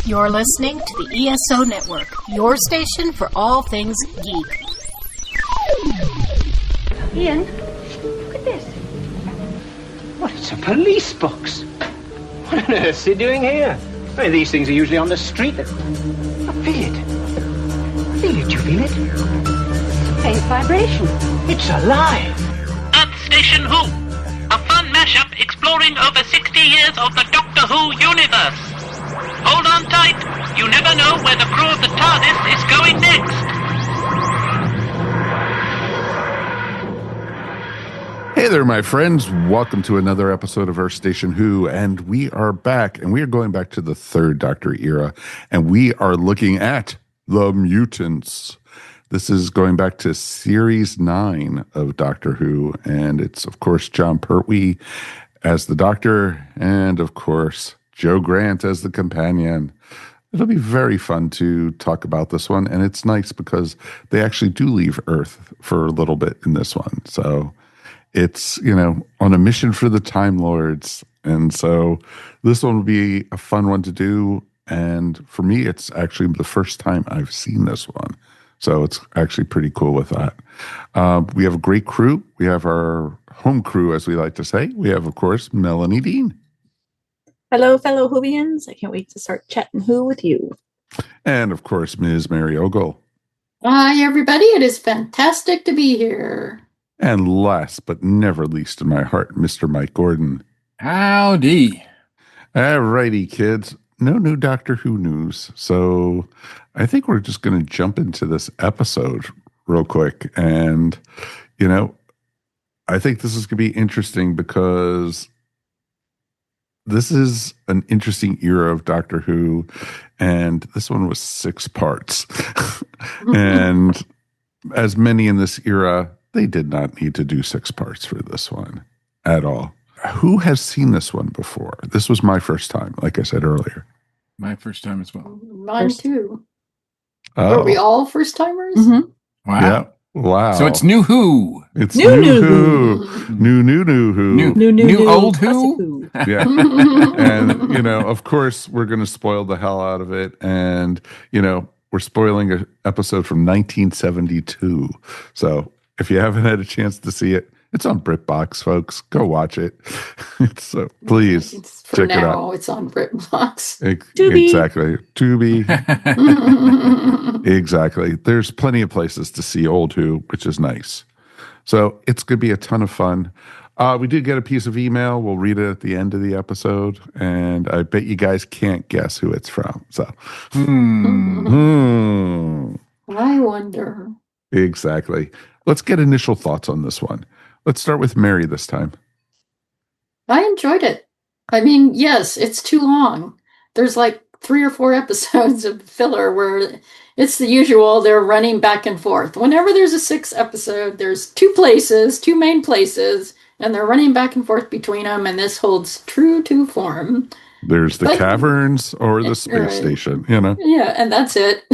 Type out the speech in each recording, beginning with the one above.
You're listening to the ESO Network, your station for all things geek. Ian, look at this. What, it's a police box. What on earth is he doing here? I mean, these things are usually on the street. I feel it. Feel it, you feel it? Faint vibration. It's alive. EarthStationWho, a fun mashup exploring over 60 years of the Doctor Who universe. Hold on tight. You never know where the crew of the TARDIS is going next. Hey there, my friends. Welcome to another episode of EarthStationWho, and we are back, and we are going back to the third Doctor era, and we are looking at the Mutants. This is going back to Series 9 of Doctor Who, and it's, of course, Jon Pertwee as the Doctor, and, of course, Joe Grant as the companion. It'll be very fun to talk about this one, and it's nice because they actually do leave Earth for a little bit in this one. So it's, you know, on a mission for the Time Lords. And so this one will be a fun one to do. And for me, it's actually the first time I've seen this one. So it's actually pretty cool with that. We have a great crew. We have our home crew, as we like to say. We have, of course, Melanie Dean. Hello, fellow Whovians. I can't wait to start chatting Who with you. And, of course, Ms. Mary Ogle. Hi, everybody. It is fantastic to be here. And last but never least in my heart, Mr. Mike Gordon. Howdy. All righty, kids. No new Doctor Who news. So I think we're just going to jump into this episode real quick. And, you know, I think this is going to be interesting because this is an interesting era of Doctor Who, and this one was 6 parts. And as many in this era, they did not need to do 6 parts for this one at all. Who has seen this one before? This was my first time, like I said earlier. My first time as well. Mine too. Oh. Are we all first timers? Mm-hmm. Wow. Yeah. Wow. So it's new Who. It's new Who. New Who. New old Who. Yeah. And, you know, of course, we're going to spoil the hell out of it. And, you know, we're spoiling an episode from 1972. So if you haven't had a chance to see it, it's on BritBox, folks. Go watch it. So please check it out. It's on BritBox. Exactly. Tubi. Exactly. There's plenty of places to see old Who, which is nice. So it's going to be a ton of fun. We did get a piece of email. We'll read it at the end of the episode. And I bet you guys can't guess who it's from. So, I wonder. Exactly. Let's get initial thoughts on this one. Let's start with Mary this time. I enjoyed it. I mean, yes, it's too long. There's like 3 or 4 episodes of filler where it's the usual. They're running back and forth. Whenever there's a 6th episode, there's 2 main places, and they're running back and forth between them, and this holds true to form. There's the caverns or the space station, you know? Yeah, and that's it.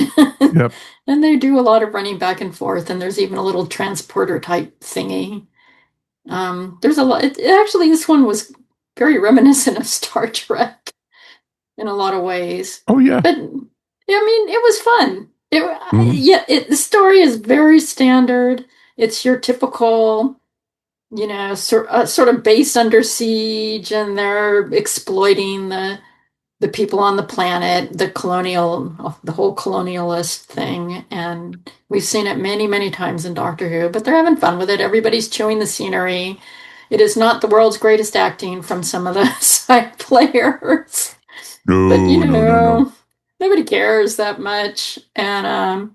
Yep. And they do a lot of running back and forth, and there's even a little transporter type thingy. There's a lot. Actually, this one was very reminiscent of Star Trek in a lot of ways. Oh, yeah. But, I mean, it was fun. The story is very standard. It's your typical, you know, sort of base under siege, and they're exploiting the people on the planet, the whole colonialist thing. And we've seen it many, many times in Doctor Who, but they're having fun with it. Everybody's chewing the scenery. It is not the world's greatest acting from some of the side players. No. Nobody cares that much. And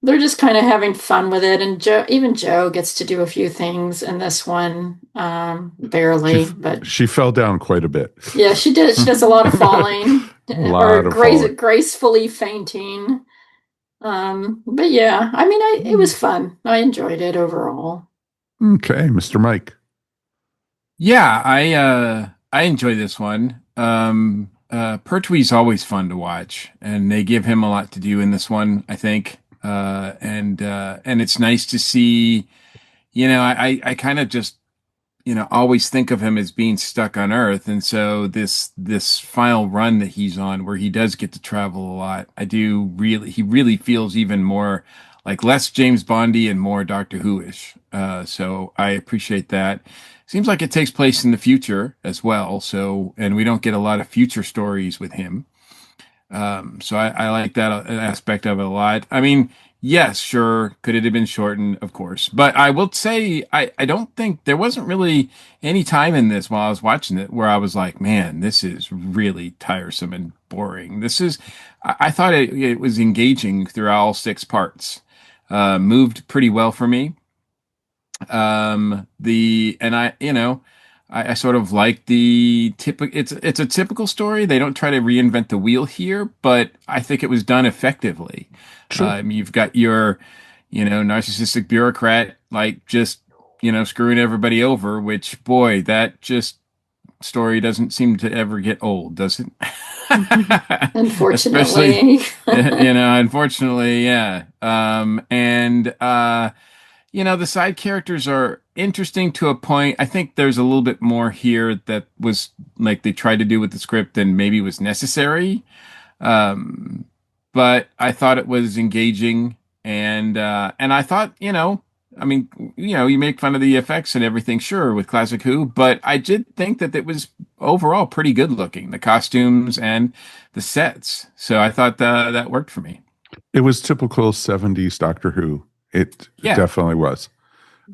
they're just kind of having fun with it. And Joe gets to do a few things in this one, barely. But she fell down quite a bit. Yeah, she did. She does a lot of falling, gracefully fainting. But yeah, I mean, it was fun. I enjoyed it overall. Okay, Mr. Mike. Yeah, I enjoy this one. Pertwee's always fun to watch, and they give him a lot to do in this one, I think. And it's nice to see, you know, I kind of just always think of him as being stuck on Earth. And so this final run that he's on, where he does get to travel a lot, he really feels even more like less James Bondy and more Doctor Who-ish. So I appreciate that. Seems like it takes place in the future as well. So, and we don't get a lot of future stories with him. So I like that aspect of it a lot. I mean, yes, sure. Could it have been shortened? Of course. But I will say, I don't think there wasn't really any time in this while I was watching it where I was like, man, this is really tiresome and boring. I thought it was engaging through all 6 parts. Moved pretty well for me. I sort of like the typical. It's a typical story. They don't try to reinvent the wheel here, but I think it was done effectively. Sure. You've got your, narcissistic bureaucrat like just screwing everybody over. Which boy, that just story doesn't seem to ever get old, does it? Unfortunately, unfortunately, yeah. The side characters are interesting to a point. I think there's a little bit more here that was like they tried to do with the script than maybe was necessary. But I thought it was engaging, and I thought, you make fun of the effects and everything, sure, with classic Who, but I did think that it was overall pretty good looking, the costumes and the sets. So I thought that worked for me. It was typical 70s Doctor Who. It definitely was.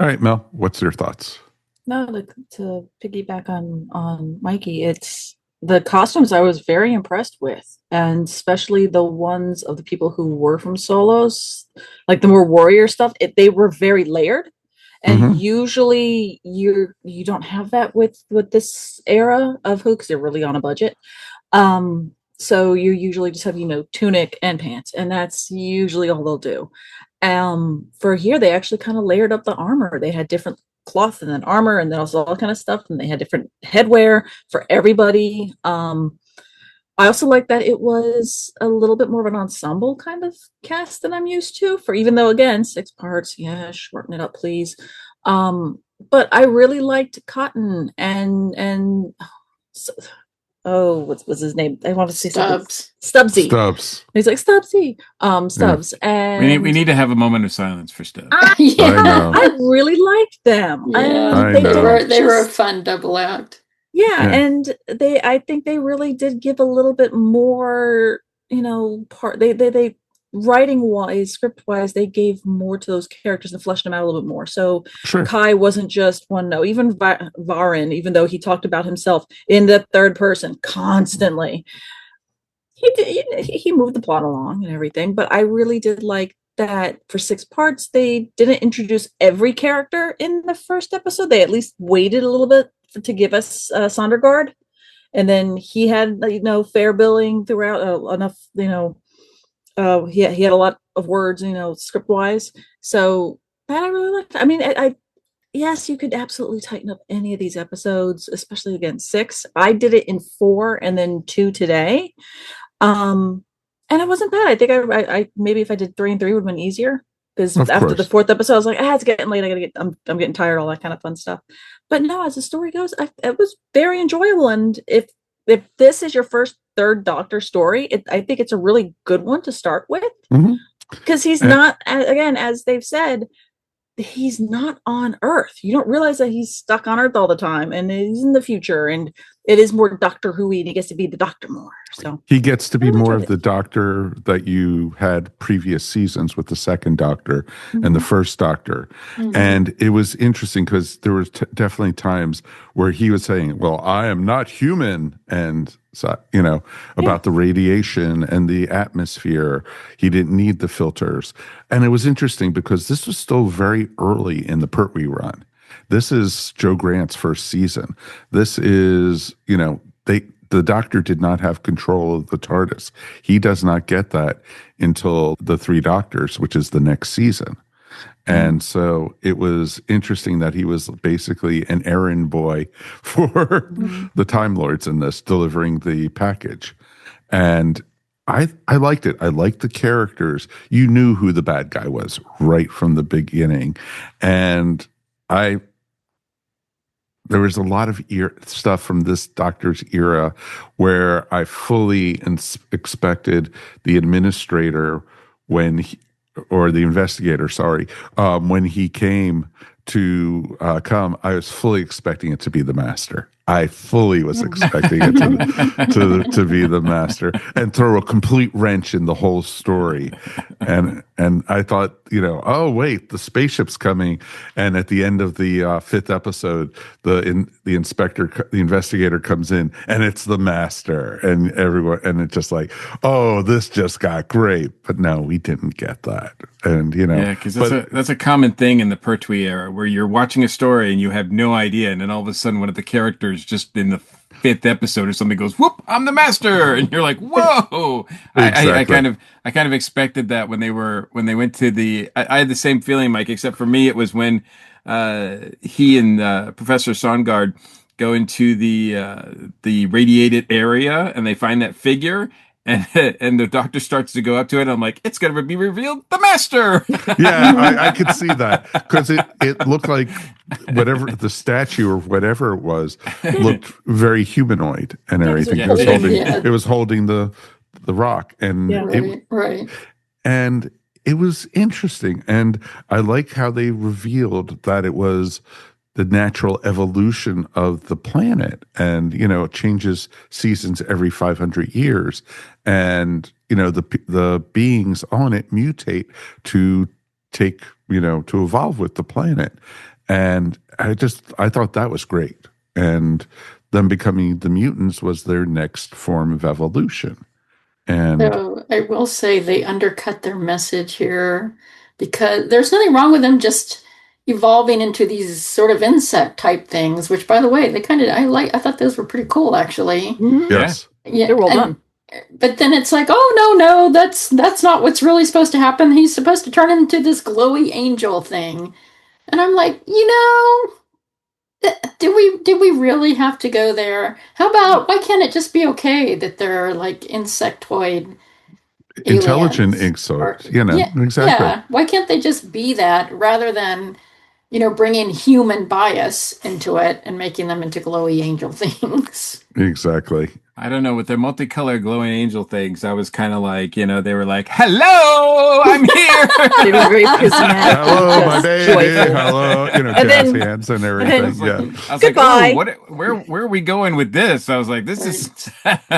All right, Mel, what's your thoughts? No, to piggyback on Mikey, it's the costumes I was very impressed with, and especially the ones of the people who were from Solos, like the more warrior stuff. They were very layered, and usually you don't have that with this era of Who because they're really on a budget. So you usually just have tunic and pants, and that's usually all they'll do. For here, they actually kind of layered up the armor. They had different cloth and then armor and then also all kind of stuff, and they had different headwear for everybody. I also like that it was a little bit more of an ensemble kind of cast than I'm used to, for even though again 6 parts, shorten it up please. But I really liked Cotton and what's his name? I want to say Stubbs. Stubbsy. Stubbs. He's like Stubbsy. Stubbs. Yeah. And We need to have a moment of silence for Stubbs. I really liked them. Yeah, they were a fun double act. Yeah, and I think they really did give a little bit more, they writing wise, script wise, they gave more to those characters and fleshed them out a little bit more. So sure. Kai wasn't just one note. Even Varin, even though he talked about himself in the third person constantly, he moved the plot along and everything. But I really did like that for 6 parts, they didn't introduce every character in the first episode. They at least waited a little bit to give us Sondergaard, and then he had fair billing throughout, enough he had a lot of words, script wise. So that I really liked. I mean, yes, you could absolutely tighten up any of these episodes, especially again 6. I did it in 4 and then 2 today, and it wasn't bad. I think I maybe if I did 3 and 3 would have been easier, because after the 4th episode I was like, it's getting late. I'm getting tired, all that kind of fun stuff. But no, as the story goes, it was very enjoyable. And if this is your first third Doctor story, I think it's a really good one to start with, because he's not, again, as they've said, he's not on Earth. You don't realize that he's stuck on Earth all the time, and he's in the future, and it is more Doctor Who-y, and he gets to be the Doctor more. So he gets to be more of the Doctor that you had previous seasons with the second Doctor and the first Doctor. And it was interesting because there was definitely times where he was saying, well, I am not human. And, about the radiation and the atmosphere. He didn't need the filters. And it was interesting because this was still very early in the Pertwee run. This is Joe Grant's first season. This is, the Doctor did not have control of the TARDIS. He does not get that until the 3 Doctors, which is the next season. And so it was interesting that he was basically an errand boy for the Time Lords in this, delivering the package. And I liked it. I liked the characters. You knew who the bad guy was right from the beginning. And there was a lot of stuff from this Doctor's era where I fully expected the administrator or the investigator, sorry, when he came to come, I was fully expecting it to be the Master. I fully was expecting it to be the Master and throw a complete wrench in the whole story. And I thought, oh wait, the spaceship's coming. And at the end of the fifth episode, the investigator comes in, and it's the Master, and everyone, and it's just like, oh, this just got great. But no, we didn't get that. And yeah, because that's a common thing in the Pertwee era, where you're watching a story and you have no idea, and then all of a sudden one of the characters just in the fifth episode or something goes, "Whoop! I'm the Master," and you're like, "Whoa!" Exactly. I kind of expected that when they went to the. I had the same feeling, Mike, except for me, it was when he and Professor Songard go into the radiated area and they find that figure. And the Doctor starts to go up to it. I'm like, it's going to be revealed the Master. Yeah, I could see that, because it looked like whatever the statue or whatever it was looked very humanoid and everything. It was holding the rock, and right. And it was interesting, and I like how they revealed that it was the natural evolution of the planet, and it changes seasons every 500 years, and the beings on it mutate to to evolve with the planet. And I thought that was great, and them becoming the mutants was their next form of evolution. And so I will say they undercut their message here, because there's nothing wrong with them just evolving into these sort of insect type things, which, by the way, I thought those were pretty cool, actually. Yes. Yeah, they're well done. But then it's like, oh no, that's not what's really supposed to happen. He's supposed to turn into this glowy angel thing. And I'm like, did we really have to go there? How about, why can't it just be okay that they're like insectoid intelligent aliens? Exactly. Yeah. Why can't they just be that, rather than bringing human bias into it and making them into glowy angel things? Exactly. I don't know, with their multicolored glowing angel things, I was kind of like, they were like, "Hello, I'm here." They were very prismatic. Hello, my baby. Joyful. Hello, And jazz then- hands and everything. I was Goodbye. like, "Oh, where are we going with this?" I was like, "This is." Yeah,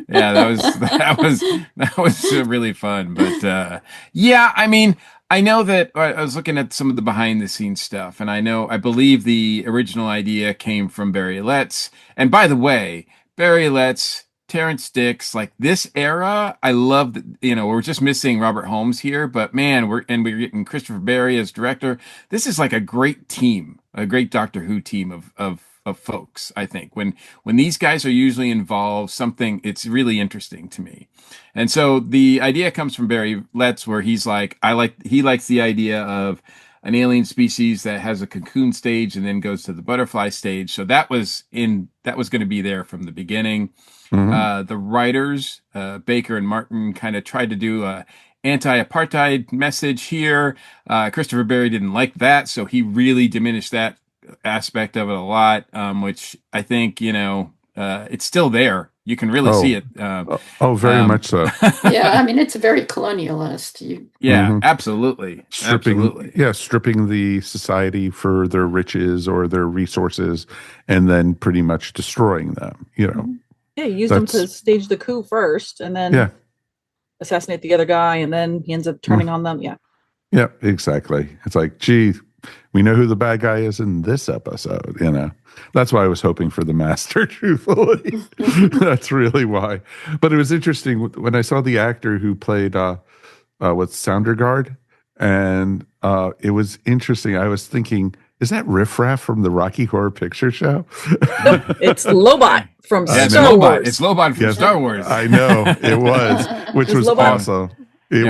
that was really fun. But yeah, I mean, I know that I was looking at some of the behind the scenes stuff, and I believe the original idea came from Barry Letts. And by the way, Barry Letts, Terrence Dicks, like this era, I love that, we're just missing Robert Holmes here, but man, we're getting Christopher Barry as director. This is like a great team, a great Doctor Who team of folks, I think. When these guys are usually involved, it's really interesting to me. And so the idea comes from Barry Letts, where he's like, he likes the idea of an alien species that has a cocoon stage and then goes to the butterfly stage. So that was going to be there from the beginning. Mm-hmm. The writers, Baker and Martin, kind of tried to do a anti-apartheid message here. Christopher Barry didn't like that, so he really diminished that aspect of it a lot, which I think, it's still there. You can really see it. Very much so. Yeah, I mean, it's very colonialist. Absolutely. Stripping the society for their riches or their resources, and then pretty much destroying them. Yeah, you use them to stage the coup first, and then assassinate the other guy, and then he ends up turning on them. Yeah. Yeah, exactly. It's like, gee, we know who the bad guy is in this episode. That's why I was hoping for the Master, truthfully. That's really why. But it was interesting when I saw the actor who played Soundergaard, and it was interesting. I was thinking, is that Riff Raff from the Rocky Horror Picture Show? Nope, it's Lobot from Star Wars. It's Lobot from Star Wars. I know, it was, which was Lobot. awesome. It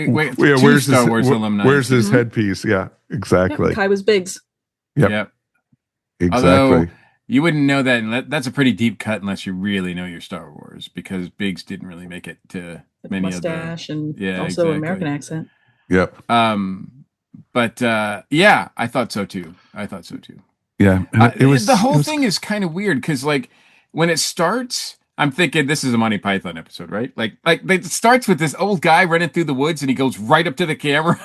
was. Where's Star Wars alumni? Where's his headpiece? Yeah, exactly. Yep, Kai was Biggs. Yep. Exactly. Although you wouldn't know that, and that's a pretty deep cut unless you really know your Star Wars, because Biggs didn't really make it to many mustache of the... and also American accent. Yep. But I thought so too. Yeah, and the whole thing is kind of weird because, like, when it starts, I'm thinking this is a Monty Python episode, right? Like it starts with this old guy running through the woods, and he goes right up to the camera.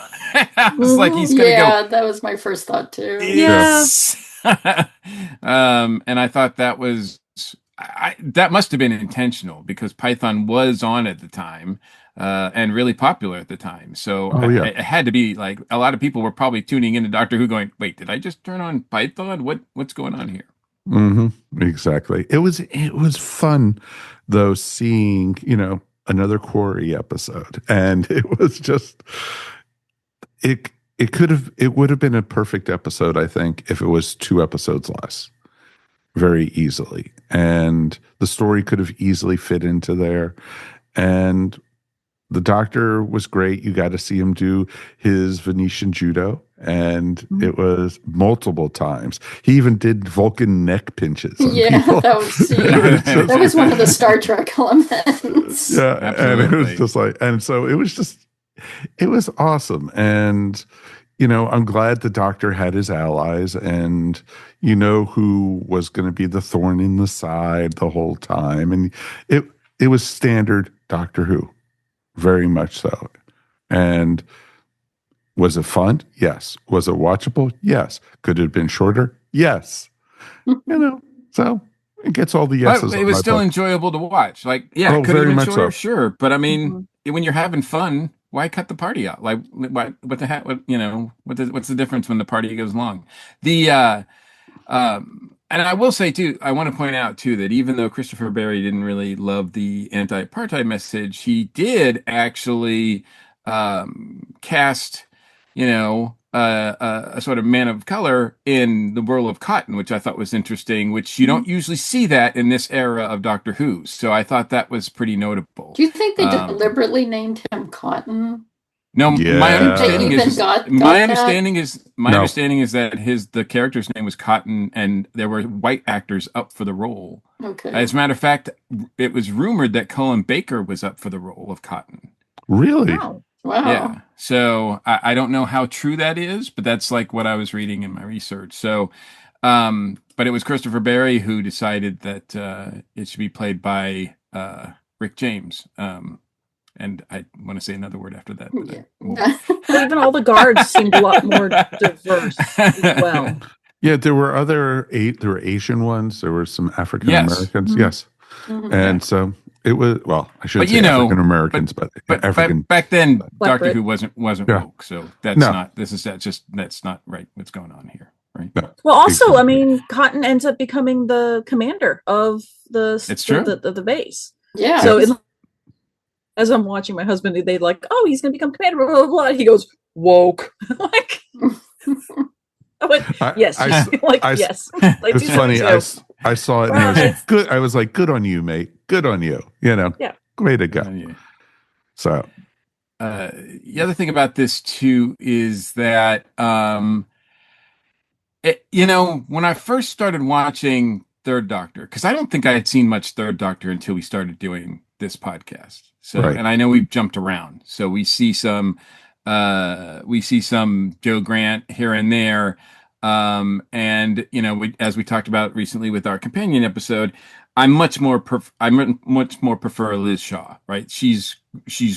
I was like, he's gonna go. That was my first thought too. Yes. And I thought that was that must have been intentional because Python was on at the time. And really popular at the time. So it had to be like a lot of people were probably tuning into Doctor Who going, wait, did I just turn on Python? What's going on here? Mm-hmm. Exactly. It was fun though, seeing, another Quarry episode. And it was just, it would have been a perfect episode, I think, if it was 2 episodes less. Very easily. And the story could have easily fit into there. And the Doctor was great. You got to see him do his Venetian judo, and it was multiple times. He even did Vulcan neck pinches. That that was one of the Star Trek elements. Yeah, absolutely. And it was just like, and so it was awesome. And I'm glad the Doctor had his allies, and who was going to be the thorn in the side the whole time, and it was standard Doctor Who. Very much so. And was it fun? Yes. Was it watchable? Yes. Could it have been shorter? Yes. So it gets all the yeses. But it was still enjoyable to watch. Like, could it have been shorter? So. Sure. But I mean, when you're having fun, why cut the party out? Like, what the heck? What's the difference when the party goes long? And I will say too, I want to point out too that even though Christopher Barry didn't really love the anti-apartheid message, he did actually cast, a sort of man of color in the role of Cotton, which I thought was interesting. Which you don't usually see that in this era of Doctor Who. So I thought that was pretty notable. Do you think they deliberately named him Cotton? No, my understanding is that the character's name was Cotton, and there were white actors up for the role. Okay. As a matter of fact, it was rumored that Colin Baker was up for the role of Cotton. Really? Wow. Yeah. So I don't know how true that is, but that's like what I was reading in my research. So, but it was Christopher Barry who decided that it should be played by Rick James. And I want to say another word after that. But even all the guards seemed a lot more diverse as well. Yeah, there were Asian ones. There were some African Americans. Yes. Mm-hmm. And so it was, I shouldn't say African Americans, but African. Back then, Doctor Brit. Who wasn't woke. So that's not right. What's going on here? Right. No. Well, also, I mean, Cotton ends up becoming the commander of the base. Yeah. So as I'm watching my husband, they like, oh, he's going to become commander, blah, blah, blah. He goes, woke. Like, I went, yes. Yes. Like, it's funny. I saw it and I was like, good. I was like, good on you, mate. Good on you. Yeah. Way to go. So. The other thing about this too is that, when I first started watching Third Doctor, because I don't think I had seen much Third Doctor until we started doing this podcast. So, and I know we've jumped around. So we see some Joe Grant here and there. And as we talked about recently with our companion episode, I much more prefer Liz Shaw, right? She's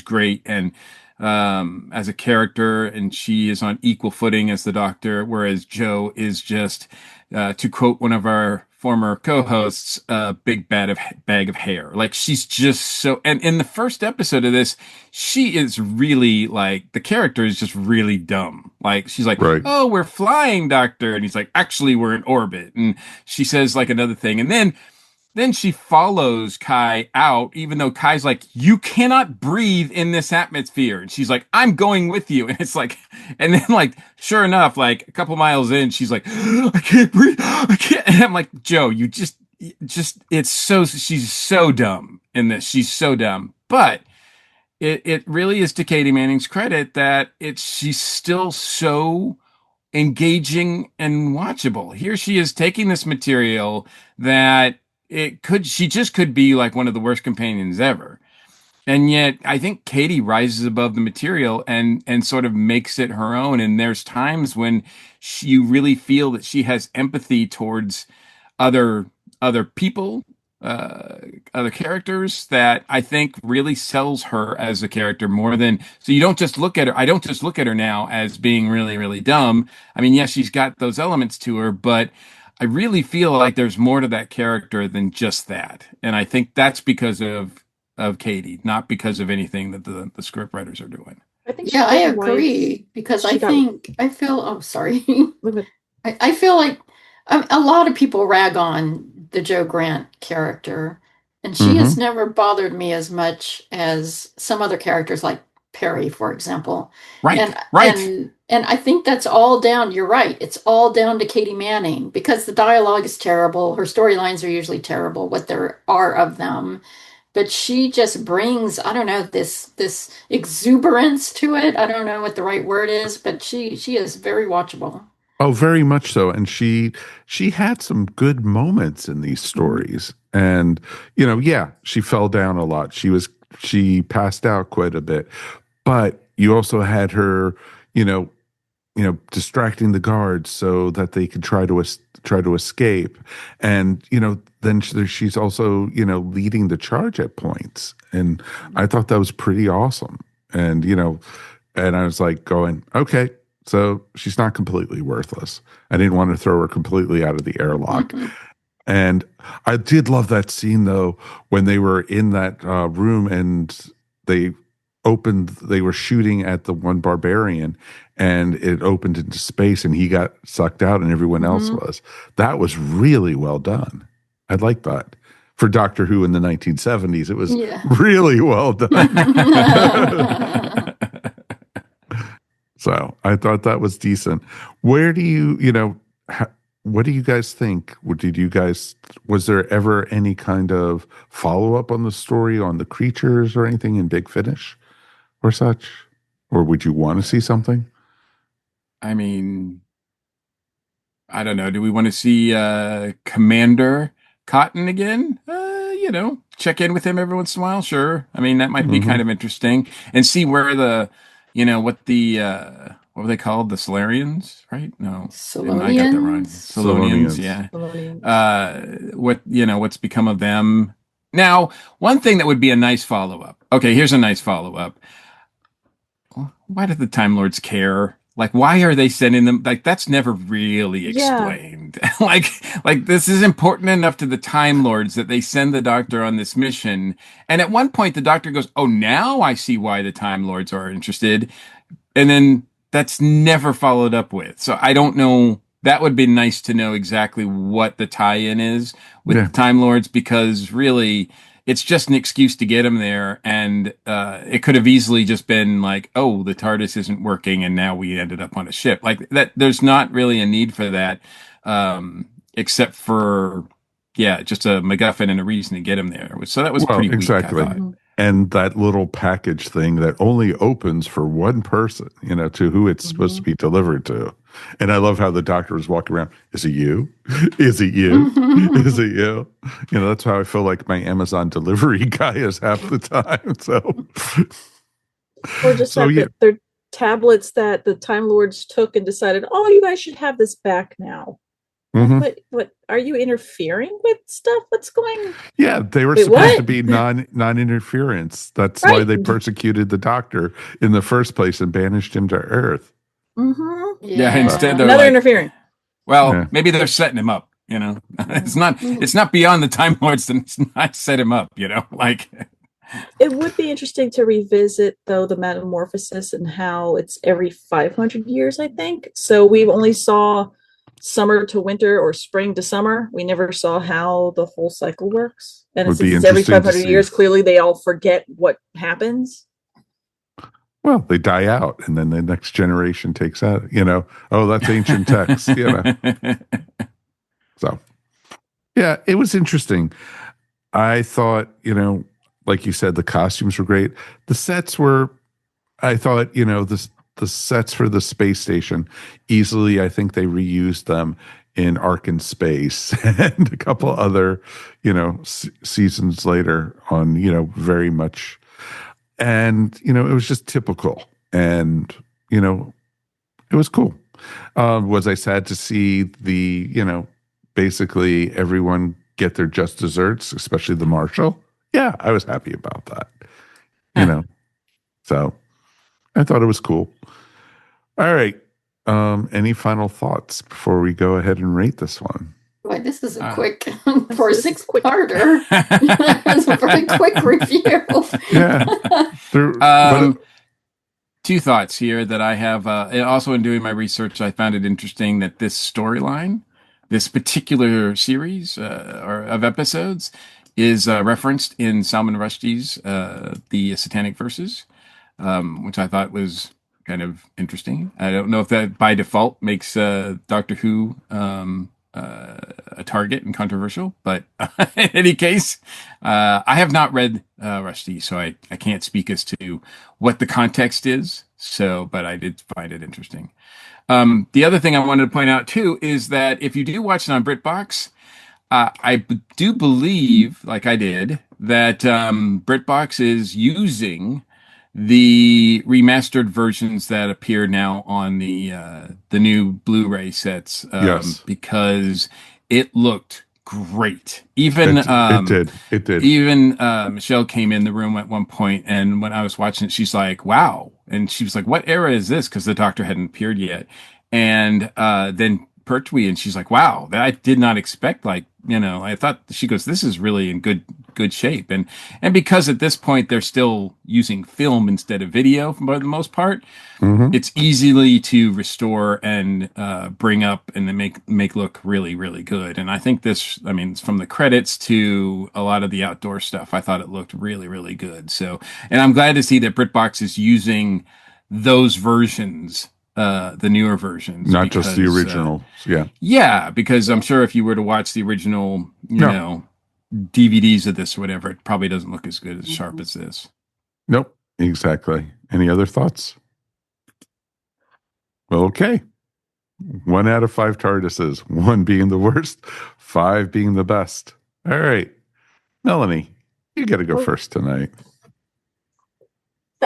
great. And, as a character, and she is on equal footing as the Doctor, whereas Joe is just, to quote one of our former co-hosts, big bag of hair. Like, she's just so, and in the first episode of this, she is really like, the character is just really dumb. Like, she's like, oh, we're flying, Doctor. And he's like, actually, we're in orbit. And she says like another thing. And then she follows Kai out, even though Kai's like, you cannot breathe in this atmosphere. And she's like, I'm going with you. And it's like, and then like, sure enough, like a couple miles in, she's like, I can't breathe. I can't. And I'm like, Joe, you just, she's so dumb in this. She's so dumb. But it really is to Katie Manning's credit that she's still so engaging and watchable. Here she is taking this material that she just could be like one of the worst companions ever. And yet, I think Katie rises above the material and sort of makes it her own. And there's times when you really feel that she has empathy towards other other people, uh, other characters that I think really sells her as a character more than. So you don't just look at her. I don't just look at her now as being really, really dumb. I mean, yes, she's got those elements to her, but I really feel like there's more to that character than just that. And I think that's because of Katie, not because of anything that the script writers are doing. I think Yeah, I story-wise, agree because she got- I feel, oh, sorry. Look at- I feel like a lot of people rag on the Joe Grant character, and she has never bothered me as much as some other characters like Perry, for example. Right, And right. and I think that's all down, you're right, it's all down to Katie Manning because the dialogue is terrible. Her storylines are usually terrible, what there are of them. But she just brings, I don't know, this exuberance to it. I don't know what the right word is, but she is very watchable. Oh, very much so. And she had some good moments in these stories. And, yeah, she fell down a lot. She passed out quite a bit. But you also had her, distracting the guards so that they could try to escape. And, then she's also, leading the charge at points. And I thought that was pretty awesome. And, and I was like going, okay, so she's not completely worthless. I didn't want to throw her completely out of the airlock. And I did love that scene, though, when they were in that room and they were shooting at the one barbarian and it opened into space and he got sucked out and everyone else was. That was really well done. I like that. For Doctor Who in the 1970s, it was really well done. So I thought that was decent. Where do what do you guys think? Was there ever any kind of follow-up on the story on the creatures or anything in Big Finish or such? Or would you want to see something? I mean, I don't know. Do we want to see Commander Cotton again? Check in with him every once in a while. Sure. I mean, that might be kind of interesting and see where what were they called? The Solarians, right? No, I got that wrong. Solonians, yeah. What's become of them? Now, one thing that would be a nice follow-up. Okay, here's a nice follow-up. Why do the Time Lords care? Like, why are they sending them? Like, that's never really explained. like this is important enough to the Time Lords that they send the Doctor on this mission. And at one point, the Doctor goes, "Oh, now I see why the Time Lords are interested." And then that's never followed up with. So I don't know. That would be nice to know exactly what the tie-in is with the Time Lords, because really, it's just an excuse to get them there, and it could have easily just been like, "Oh, the TARDIS isn't working, and now we ended up on a ship." Like that. There's not really a need for that, except for just a MacGuffin and a reason to get them there. So that was pretty weak, exactly. I thought. And that little package thing that only opens for one person, to who it's supposed to be delivered to. And I love how the Doctor was walking around. Is it you? Is it you? Is it you? That's how I feel like my Amazon delivery guy is half the time. So, or just they're tablets that the Time Lords took and decided, oh, you guys should have this back now. What are you interfering with stuff? What's going? Yeah, they were supposed to be non-interference. That's why they persecuted the Doctor in the first place and banished him to Earth. Instead they're another interfering. Well, maybe they're setting him up. It's not beyond the Time Lords to not set him up. Like. It would be interesting to revisit, though, the metamorphosis and how it's every 500 years, I think. So we only saw summer to winter or spring to summer. We never saw how the whole cycle works. And since it's every 500 years, clearly they all forget what happens. Well, they die out, and then the next generation takes out. Oh, that's ancient text. So, yeah, it was interesting. I thought, like you said, the costumes were great. The sets were, I thought, the sets for the space station, easily, I think they reused them in Ark in Space and a couple other, seasons later on, very much And, you know, it was just typical. And, you know, it was cool. Was I sad to see the, you know, basically everyone get their just desserts, especially the marshal? Yeah, I was happy about that. You know, so I thought it was cool. All right. Any final thoughts before we go ahead and rate this one? Boy, this is a quick for a 6-parter. It's a very quick review. Yeah. Two thoughts here that I have. Also, in doing my research, I found it interesting that this storyline, this particular series or of episodes, is referenced in Salman Rushdie's The Satanic Verses, which I thought was kind of interesting. I don't know if that by default makes Doctor Who a target and controversial, but in any case, I have not read Rushdie, so I can't speak as to what the context is. So, but I did find it interesting. The other thing I wanted to point out too is that if you do watch it on BritBox, do believe, like I did, that BritBox is using the remastered versions that appear now on the new Blu-ray sets, Yes. because it looked great. Even it did. Even Michelle came in the room at one point, and when I was watching it, she's like, "Wow!" And she was like, "What era is this?" Because the Doctor hadn't appeared yet. And then Pertwee, and she's like, "Wow, that I did not expect." Like, you know, I thought, she goes, "This is really in good shape." And because at this point they're still using film instead of video for the most part, it's easily to restore and bring up and then make look really, really good. And I think this, I mean, from the credits to a lot of the outdoor stuff, I thought it looked really, really good. So, and I'm glad to see that BritBox is using those versions, the newer versions, not just the original. Yeah, because I'm sure if you were to watch the original, you know, DVDs of this or whatever, it probably doesn't look as good, as sharp as this. Nope, exactly. Any other thoughts? Okay. 1 out of 5 TARDISes, 1 being the worst, 5 being the best. All right. Melanie, you got to go first tonight.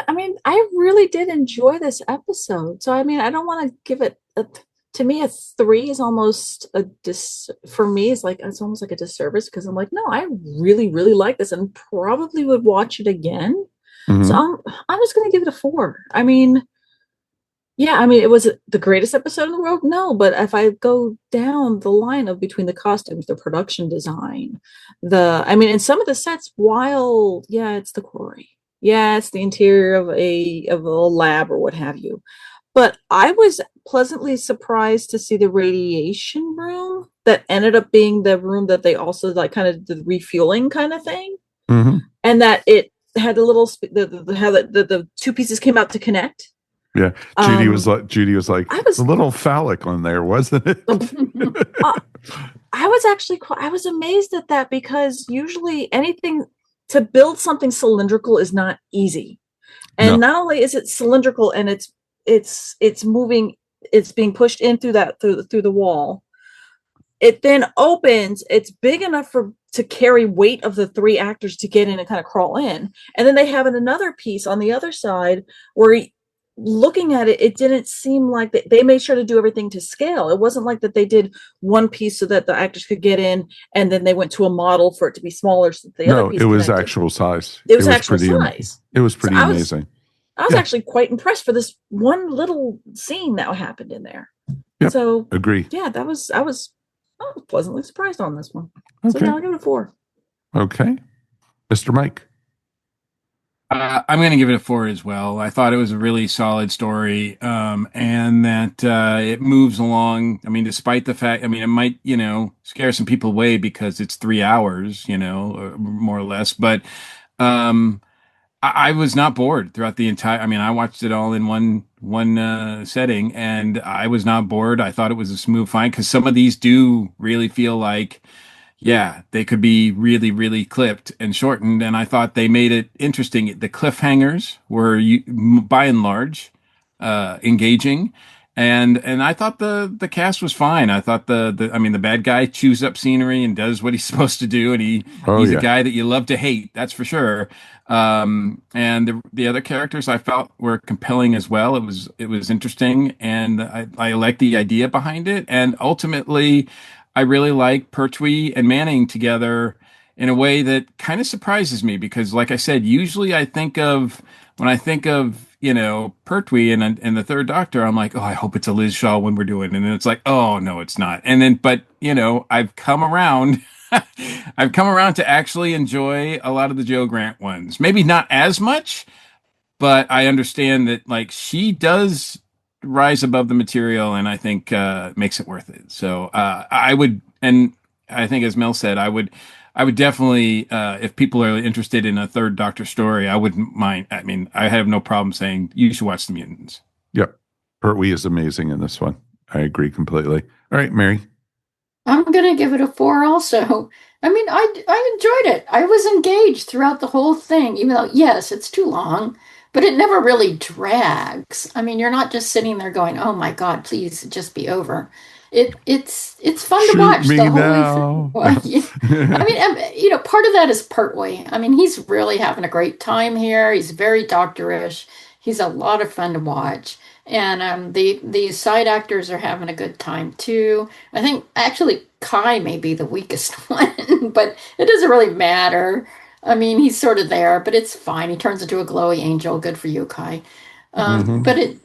I mean, I really did enjoy this episode. So, I mean, I don't want to give it to me, a 3 is almost for me, it's almost like a disservice, because I'm like, no, I really, really like this and probably would watch it again. So I'm just going to give it a 4. I mean, yeah, I mean, it was the greatest episode in the world. No, but if I go down the line of between the costumes, the production design, and some of the sets, while, yeah, it's the quarry. Yeah, it's the interior of a lab or what have you. But I was pleasantly surprised to see the radiation room that ended up being the room that they also like kind of the refueling kind of thing. And that it had a little, how the 2 pieces came out to connect. Yeah. Judy was like, I was a little phallic on there, wasn't it? I was amazed at that, because usually anything to build something cylindrical is not easy. And not only is it cylindrical and it's moving, it's being pushed in through the wall. It then opens, it's big enough to carry weight of the 3 actors to get in and kind of crawl in. And then they have another piece on the other side where looking at it, it didn't seem like they made sure to do everything to scale. It wasn't like that they did one piece so that the actors could get in, and then they went to a model for it to be smaller. So other piece it was connected. Actual size. It was actual size. It was pretty amazing. I was actually quite impressed for this one little scene that happened in there. Yep. So agree. Yeah, I was pleasantly surprised on this one. Okay. So now I'll give it a 4. Okay. Mr. Mike. I'm going to give it a 4 as well. I thought it was a really solid story, and that it moves along. I mean, despite the fact, I mean, it might, you know, scare some people away because it's 3 hours, you know, or more or less. But I was not bored throughout the entire. I mean, I watched it all in one setting, and I was not bored. I thought it was a smooth find, because some of these do really feel like, yeah, they could be really, really clipped and shortened. And I thought they made it interesting. The cliffhangers were, by and large, engaging. And I thought the cast was fine. I thought the bad guy chews up scenery and does what he's supposed to do, and he's a guy that you love to hate, that's for sure. And the other characters I felt were compelling as well. It was interesting, and I liked the idea behind it. And ultimately, I really like Pertwee and Manning together in a way that kind of surprises me, because, like I said, usually when I think of, Pertwee and the Third Doctor, I'm like, oh, I hope it's a Liz Shaw when we're doing it. And then it's like, oh, no, it's not. And then, but, I've come around. I've come around to actually enjoy a lot of the Joe Grant ones. Maybe not as much, but I understand that, like, she does rise above the material, and I think makes it worth it. So I would, and I think, as Mel said, I would definitely, if people are interested in a Third Doctor story, I wouldn't mind. I mean, I have no problem saying you should watch The Mutants. Yep. Pertwee is amazing in this one. I agree completely. All right, Mary. I'm going to give it a 4 also. I mean, I enjoyed it. I was engaged throughout the whole thing, even though, yes, it's too long, but it never really drags. I mean, you're not just sitting there going, oh my God, please just be over. It's fun to watch me the whole now. way through. I mean, part of that is Pertwee. I mean, he's really having a great time here. He's very doctorish. He's a lot of fun to watch. And the side actors are having a good time too. I think actually Kai may be the weakest one, but it doesn't really matter. I mean, he's sort of there, but it's fine. He turns into a glowy angel. Good for you, Kai. But it's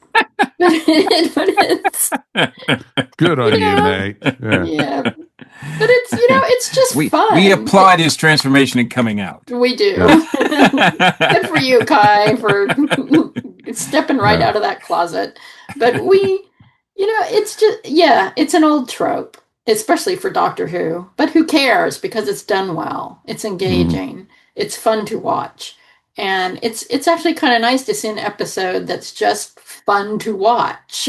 good on you, Nate. Yeah. But it's just fun. We applaud his transformation and coming out. We do. Yeah. Good for you, Kai, for stepping right out of that closet. But it's just, it's an old trope, especially for Doctor Who. But who cares? Because it's done well. It's engaging. It's fun to watch. And it's actually kind of nice to see an episode that's just fun to watch.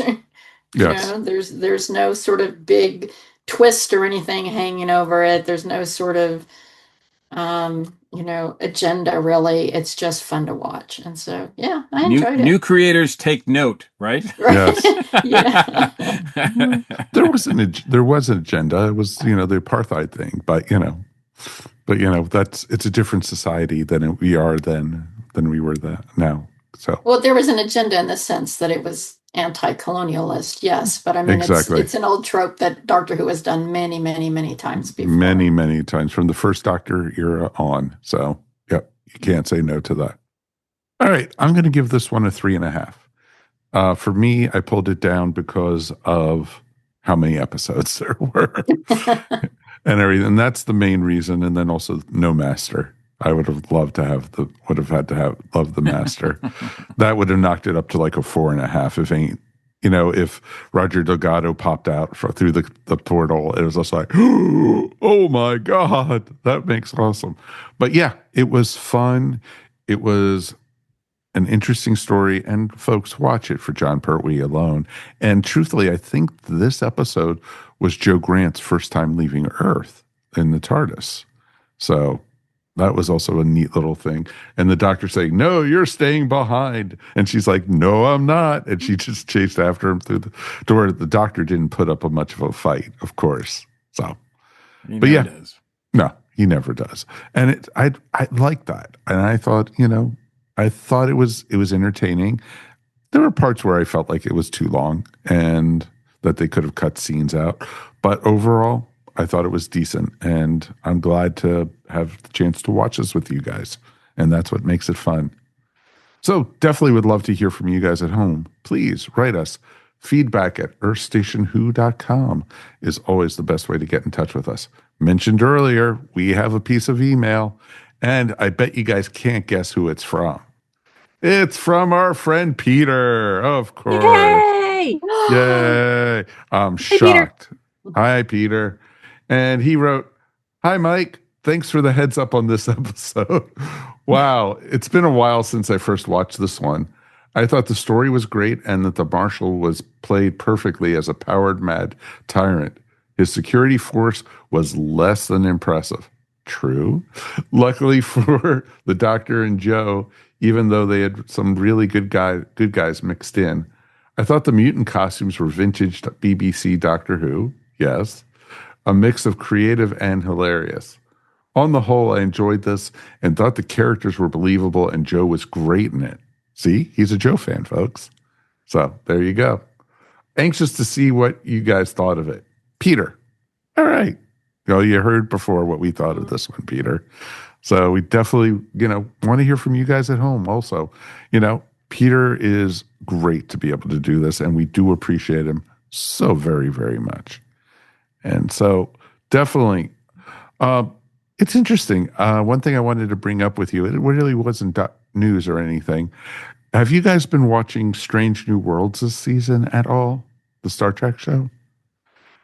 Yes. There's no sort of big twist or anything hanging over it. There's no sort of agenda really. It's just fun to watch. And so I enjoyed it. New creators take note, right? Yes. Yeah. There was an agenda. It was, the apartheid thing, but it's a different society than we are than we were now. So, well, there was an agenda in the sense that it was anti-colonialist, yes, but I mean, exactly. It's an old trope that Doctor Who has done many, many, many times before. Many, many times from the first Doctor era on. So, yep, you can't say no to that. All right, I'm going to give this one a 3.5. For me, I pulled it down because of how many episodes there were and everything. And that's the main reason. And then also no master. I would have loved to have loved the master. That would have knocked it up to like a 4.5. If Roger Delgado popped out through the portal, it was just like, oh my God, that makes awesome. But yeah, it was fun. It was an interesting story, and folks, watch it for Jon Pertwee alone. And truthfully, I think this episode was Joe Grant's first time leaving Earth in the TARDIS. So that was also a neat little thing. And the Doctor saying, no, you're staying behind. And she's like, no, I'm not. And she just chased after him through the door. The Doctor didn't put up much of a fight, of course. So, he never does. No, he never does. And I like that. And I thought, it was entertaining. There were parts where I felt like it was too long and that they could have cut scenes out. But overall, I thought it was decent, and I'm glad to have the chance to watch this with you guys, and that's what makes it fun. So definitely would love to hear from you guys at home. Please write us. Feedback at EarthStationWho.com is always the best way to get in touch with us. Mentioned earlier, we have a piece of email, and I bet you guys can't guess who it's from. It's from our friend Peter, of course. Yay! Yay! I'm shocked. Hi, Peter. And he wrote, hi, Mike. Thanks for the heads up on this episode. Wow. It's been a while since I first watched this one. I thought the story was great and that the Marshal was played perfectly as a powered mad tyrant. His security force was less than impressive. True. Luckily for the Doctor and Joe, even though they had some really good guys mixed in, I thought the mutant costumes were vintage BBC Doctor Who. Yes. A mix of creative and hilarious. On the whole, I enjoyed this and thought the characters were believable and Joe was great in it. See, he's a Joe fan, folks. So there you go. Anxious to see what you guys thought of it. Peter. All right. Well, you heard before what we thought of this one, Peter. So we definitely, want to hear from you guys at home also. Peter is great to be able to do this, and we do appreciate him so very, very much. And so definitely, it's interesting. One thing I wanted to bring up with you, it really wasn't news or anything. Have you guys been watching Strange New Worlds this season at all? The Star Trek show?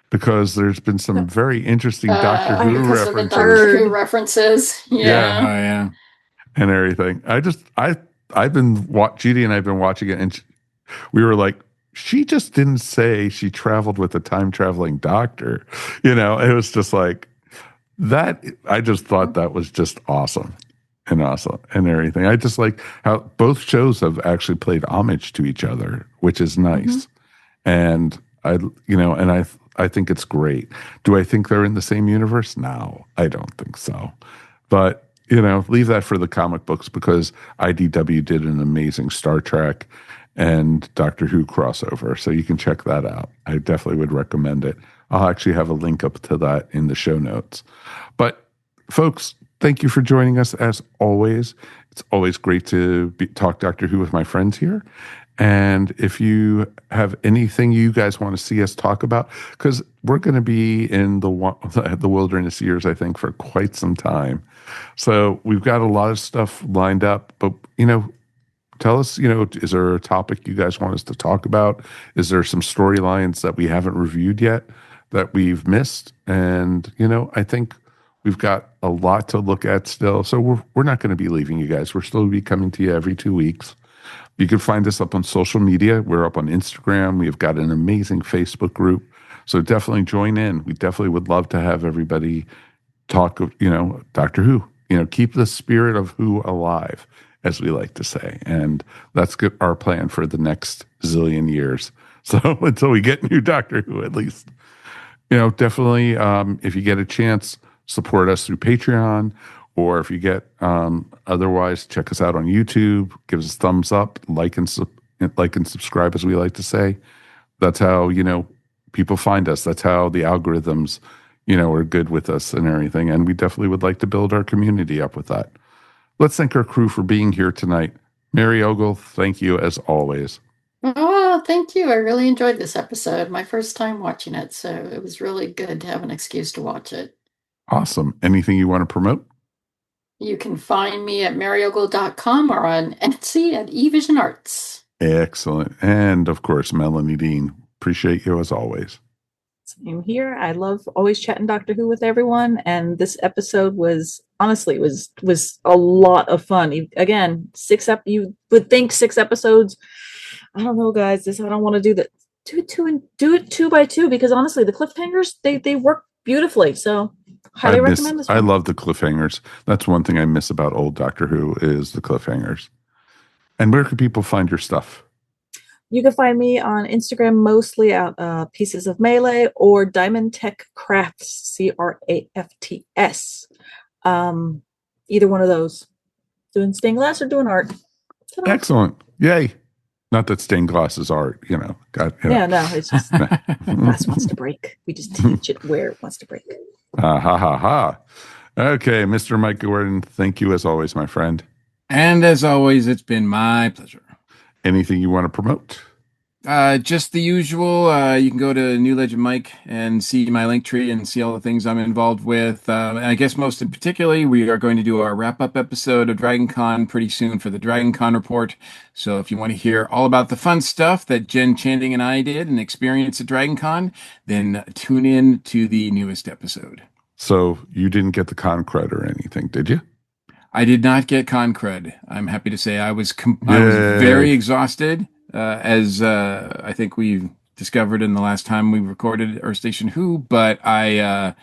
Because there's been some very interesting Doctor Who because references. of the Doctor Who references. Yeah. Oh, yeah. And everything. I've been Judy and I've been watching it, and we were like, she just didn't say she traveled with a time traveling doctor. It was just like that. I just thought that was just awesome and everything. I just like how both shows have actually played homage to each other, which is nice. And I think it's great. Do I think they're in the same universe? No, I don't think so. But leave that for the comic books, because IDW did an amazing Star Trek and Doctor Who crossover. So you can check that out. I definitely would recommend it. I'll actually have a link up to that in the show notes. But folks, thank you for joining us as always. It's always great to talk Doctor Who with my friends here. And if you have anything you guys want to see us talk about, because we're going to be in the wilderness years, I think, for quite some time. So we've got a lot of stuff lined up, but, tell us, is there a topic you guys want us to talk about? Is there some storylines that we haven't reviewed yet that we've missed? And, I think we've got a lot to look at still. So we're not going to be leaving you guys. We're still be coming to you every 2 weeks. You can find us up on social media. We're up on Instagram. We've got an amazing Facebook group. So definitely join in. We definitely would love to have everybody talk, Doctor Who. Keep the spirit of Who alive, as we like to say. And that's our plan for the next zillion years. So until we get new Doctor Who, at least. Definitely, if you get a chance, support us through Patreon. Or if you get, otherwise, check us out on YouTube. Give us a thumbs up, like and subscribe, as we like to say. That's how, people find us. That's how the algorithms, are good with us and everything. And we definitely would like to build our community up with that. Let's thank our crew for being here tonight. Mary Ogle, thank you as always. Oh, thank you. I really enjoyed this episode. My first time watching it. So it was really good to have an excuse to watch it. Awesome. Anything you want to promote? You can find me at maryogle.com or on Etsy at eVision Arts. Excellent. And of course, Melanie Dean, appreciate you as always. Same here. I love always chatting Doctor Who with everyone. And this episode was honestly was a lot of fun. Again, you would think 6 episodes. I don't know, guys. I don't want to do that. Do it 2 by 2, because honestly, the cliffhangers, they work beautifully. So highly recommend this one. I love the cliffhangers. That's one thing I miss about old Doctor Who is the cliffhangers. And where can people find your stuff? You can find me on Instagram mostly at Pieces of Melee or Diamond Tech Crafts, CRAFTS. Either one of those. Doing stained glass or doing art. Ta-da. Excellent. Yay. Not that stained glass is art, Yeah, no, it's just glass wants to break. We just teach it where it wants to break. Ha ha ha. Okay, Mr. Mike Gordon, thank you as always, my friend. And as always, it's been my pleasure. Anything you want to promote? Just the usual. You can go to New Legend Mike and see my link tree and see all the things I'm involved with. And I guess most in particularly, we are going to do our wrap-up episode of Dragon Con pretty soon for the Dragon Con report. So if you want to hear all about the fun stuff that Jen Chanting and I did and experience at Dragon Con, then tune in to the newest episode. So you didn't get the con cred or anything, did you? I did not get con cred. I'm happy to say I was very exhausted, as I think we've discovered in the last time we recorded EarthStationWho, but I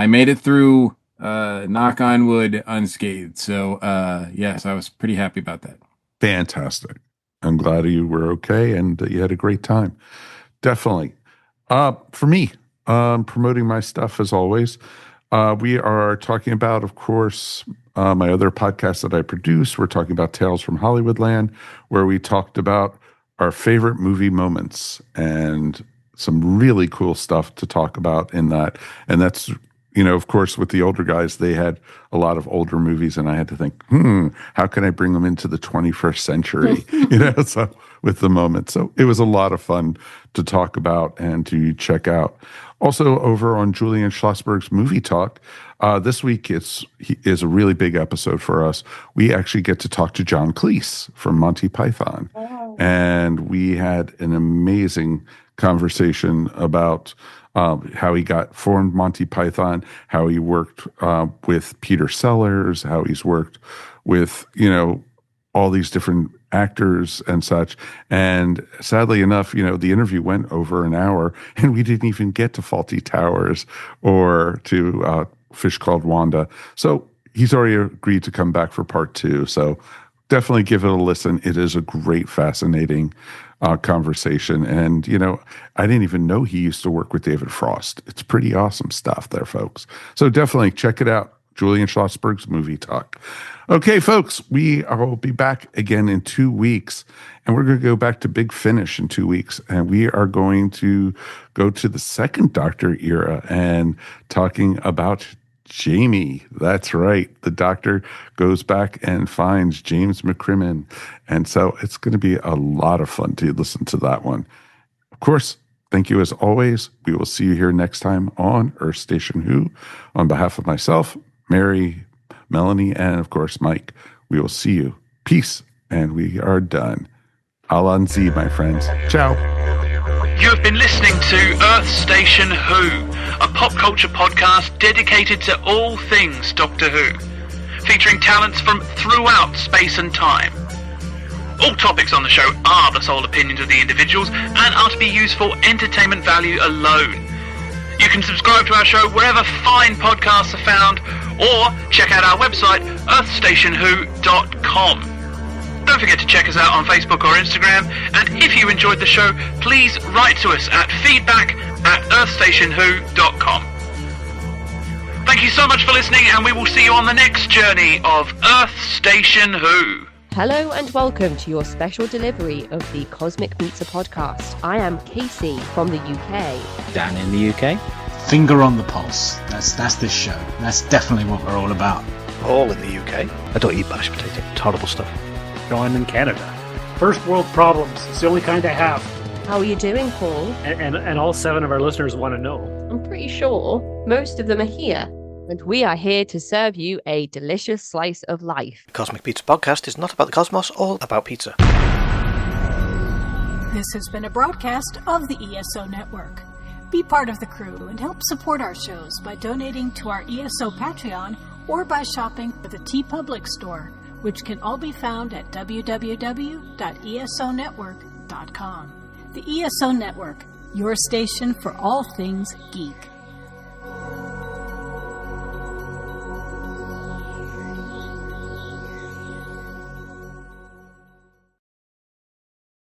made it through, knock on wood, unscathed. So yes, I was pretty happy about that. Fantastic. I'm glad you were okay and that you had a great time. Definitely. For me, promoting my stuff as always. We are talking about, of course, my other podcast that I produce. We're talking about Tales from Hollywoodland, where we talked about our favorite movie moments and some really cool stuff to talk about in that. And that's, of course, with the older guys, they had a lot of older movies, and I had to think, how can I bring them into the 21st century? So with the moment. So it was a lot of fun to talk about and to check out. Also, over on Julian Schlossberg's Movie Talk, this week is a really big episode for us. We actually get to talk to John Cleese from Monty Python. Oh. And we had an amazing conversation about how he formed Monty Python, how he worked with Peter Sellers, how he's worked with, all these different actors and such. And sadly enough, the interview went over an hour and we didn't even get to Fawlty Towers or to Fish Called Wanda. So he's already agreed to come back for part 2. So definitely give it a listen. It is a great, fascinating conversation. And, I didn't even know he used to work with David Frost. It's pretty awesome stuff there, folks. So definitely check it out. Julian Schlossberg's Movie Talk. Okay, folks, we will be back again in 2 weeks, and we're going to go back to Big Finish in 2 weeks, and we are going to go to the second Doctor era and talking about Jamie. That's right. The Doctor goes back and finds James McCrimmon, and so it's going to be a lot of fun to listen to that one. Of course, thank you as always. We will see you here next time on Earth Station Who. On behalf of myself, Mary, Melanie, and of course, Mike, we will see you. Peace, and we are done. Alan Z, my friends. Ciao. You have been listening to Earth Station Who, a pop culture podcast dedicated to all things Doctor Who, featuring talents from throughout space and time. All topics on the show are the sole opinions of the individuals and are to be used for entertainment value alone. You can subscribe to our show wherever fine podcasts are found, or check out our website, EarthStationWho.com. Don't forget to check us out on Facebook or Instagram, and if you enjoyed the show, please write to us at feedback@EarthStationWho.com. Thank you so much for listening, and we will see you on the next journey of Earth Station Who. Hello and welcome to your special delivery of the Cosmic Pizza podcast. I am Casey from the UK. Dan in the UK. Finger on the pulse. That's this show. That's definitely what we're all about. All in the UK. I don't eat mashed potato. It's horrible stuff. John in Canada. First world problems. It's the only kind I have. How are you doing, Paul? And all 7 of our listeners want to know. I'm pretty sure most of them are here. And we are here to serve you a delicious slice of life. The Cosmic Pizza podcast is not about the cosmos, all about pizza. This has been a broadcast of the ESO Network. Be part of the crew and help support our shows by donating to our ESO Patreon or by shopping at the TeePublic store, which can all be found at www.esonetwork.com. The ESO Network, your station for all things geek.